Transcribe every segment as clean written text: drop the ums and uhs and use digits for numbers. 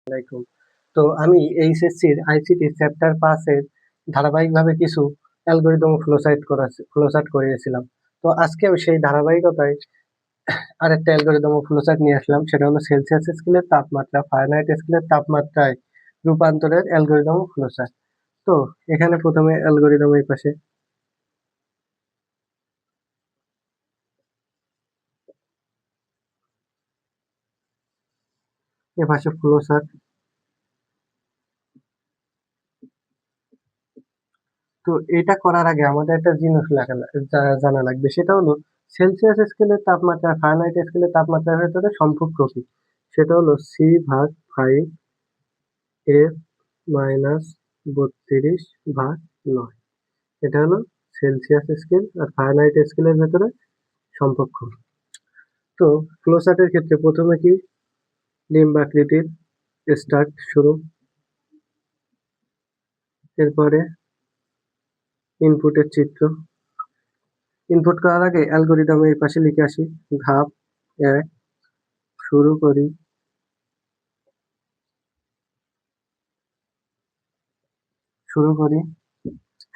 আলাইকুম। তো আমি এইচএসসির আইসিটি চ্যাপ্টার 5 এর ধারাবাহিকভাবে কিছু অ্যালগরিদম ফ্লোচার্ট করিয়েছিলাম। তো আজকেও সেই ধারাবাহিকতায় আরেকটা অ্যালগরিদম ফ্লোচার্ট নিয়ে আসলাম। সেটা হলো সেলসিয়াস স্কেলের তাপমাত্রা ফারেনহাইট স্কেলের তাপমাত্রায় রূপান্তরের অ্যালগরিদম ফ্লোচার্ট। তো এখানে প্রথমে অ্যালগরিদম এই পাশে ফ্লোচার্ট। তো এটা করার আগে আমাদের একটা জিনিস জানা লাগবে, সেটা হলো সেলসিয়াস স্কেলের তাপমাত্রা ফারেনহাইট স্কেলের তাপমাত্রার ভেতরে সম্পর্ক কি। সেটা হলো C/5 F মাইনাস 32/9। এটা হলো সেলসিয়াস স্কেল আর ফারেনহাইট স্কেলের ভেতরে সম্পর্ক। তো ফ্লোচার্টের ক্ষেত্রে প্রথমে কি ডিম্বাকৃতির স্টার্ট শুরু, এরপরে ইনপুটের চিত্র। ইনপুট করার আগে অ্যালগরিদম এই পাশে লিখে আসি। ধাপ 1 শুরু করি,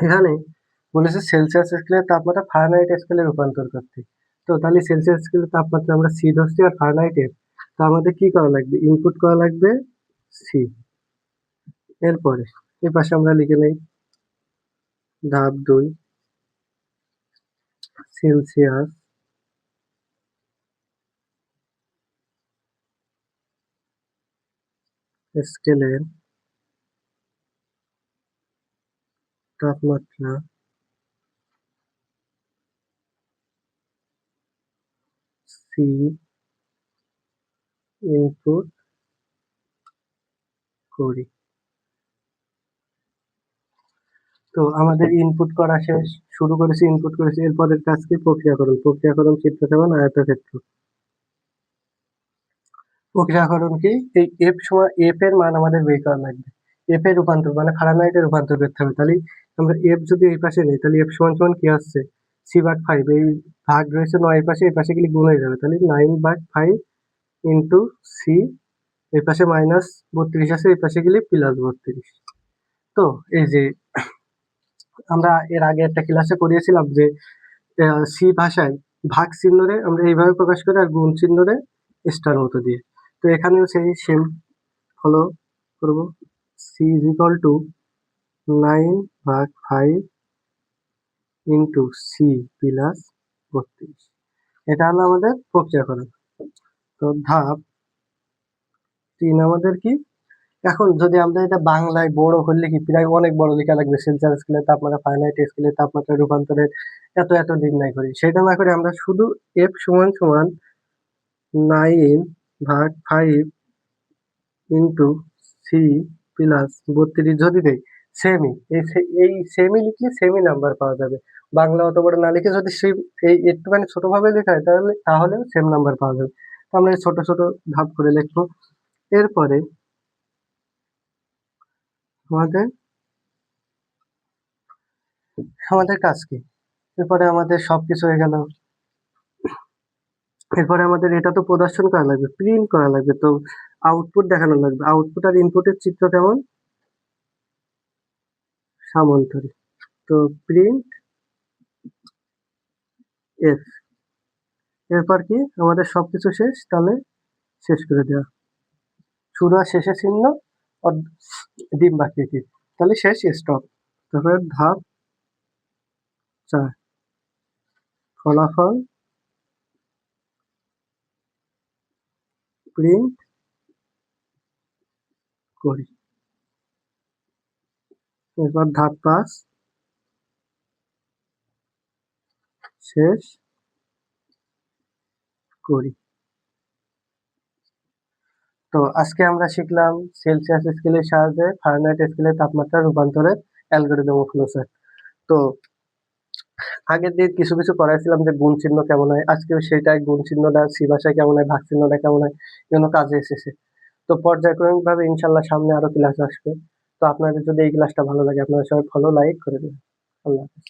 এখানে বলেছে সেলসিয়াস স্কেলের তাপমাত্রা ফারেনহাইট স্কেলে রূপান্তর করতে। তো তাহলে সেলসিয়াস স্কেলের তাপমাত্রা আমরা সি ধরছি আর ফারেনহাইটের, তো আমাদের কি করা লাগবে, ইনপুট করা লাগবে সি। এরপরে এই পাশে আমরা লিখে নেই ধাপ 2 সেলসিয়াস স্কেলের তাপমাত্রা সি ইনপুট করি। তো আমাদের ইনপুট করা শেষ, ইনপুট করেছি। এরপরের কাজ কি, প্রক্রিয়াকরণ চিত্র কেমন আয়তক্ষেত্র। প্রক্রিয়াকরণ কি, এই এফ এর মান আমাদের বের করা লাগবে। এফ এর রূপান্তর মানে ফারেনহাইটে রূপান্তর করতে হবে। তাহলে আমরা এফ যদি এই পাশে নিই, তাহলে এফ সমান সমান কি আসছে, C/5। এই ভাগ রয়েছে 9 পাশে, এই পাশে গেলে গুণ হয়ে যাবে। তাহলে 9/5 ইন্টু সি, এই পাশে -32 আছে, এই পাশে গেলে +32। তো এই যে আমরা এর আগে একটা ক্লাসে করিয়েছিলাম যে সি ভাষায় ভাগ চিহ্নরে আমরা এইভাবে প্রকাশ করি আর গুণ চিহ্নরে স্টার মতো দিয়ে। তো এখানেও সেই সেম ফলো করব। C is equal to 9/5 into C +32। এটা হলো আমাদের প্রক্রিয়াকরণ। তো ধাপ 3 আমাদের কি, এখন যদি আমরা এটা বাংলায় বড় করলে কি প্রায় অনেক বড় লেখা লাগবে। সেলসিয়াস স্কেলের তাপমাত্রা ফারেনহাইট স্কেলের তাপমাত্রা রূপান্তরের এত এত নির্ণয় করি, সেটা না করে আমরা শুধু এফ সমান সমান 9/5 ইন্টু সি +32 যদি দেই, সেমি এই সেমি লিখলে সেমি নাম্বার পাওয়া যাবে। বাংলা অত বড় না লিখে যদি এই একটুখানি ছোটভাবে লেখা হয় তাহলেও সেম নাম্বার পাওয়া যাবে। তো আমরা ছোট ছোট ধাপ করে লিখবো। এরপরে আমাদের আমাদের কাজ কি, এরপরে আমাদের সবকিছু হয়ে গেল। এরপরে আমাদের এটা তো প্রদর্শন করা লাগবে, প্রিন্ট করা লাগবে। তো আউটপুট দেখানো লাগবে। আউটপুট আর ইনপুটের চিত্র কেমন সামন্তরিক। তো প্রিন্ট এফ। এরপর কি আমাদের সবকিছু শেষ, তাহলে শেষ করে দেওয়া। শুরু আর শেষের চিহ্ন ডিম্বাকৃতি, তাহলে শেষ, স্টপ। তারপরে ধাপ 4 ফলাফল প্রিন্ট করি। এরপর ধাপ 5 শেষ করি। তো আজকে আমরা শিখলাম সেলসিয়াস স্কেলের সাহায্যে ফারেনহাইট স্কেলের তাপমাত্রা রূপান্তরের অ্যালগরিদম ফ্লোচার্ট। তো আগের দিন কিছু কিছু করাইছিলাম যে গুণ চিহ্ন কেমন হয়, আজকেও সেটাই, গুণ চিহ্নটা সি ভাষায় কেমন হয়, ভাগ চিহ্নটা কেমন হয়, এগুলো কাজে এসেছে। তো পর্যায়ক্রমিক ভাবে ইনশাল্লাহ সামনে আরো ক্লাস আসবে। তো আপনাদের যদি এই ক্লাসটা ভালো লাগে, আপনারা সবাই ফলো লাইক করে দেবেন। আল্লাহ হাফেজ।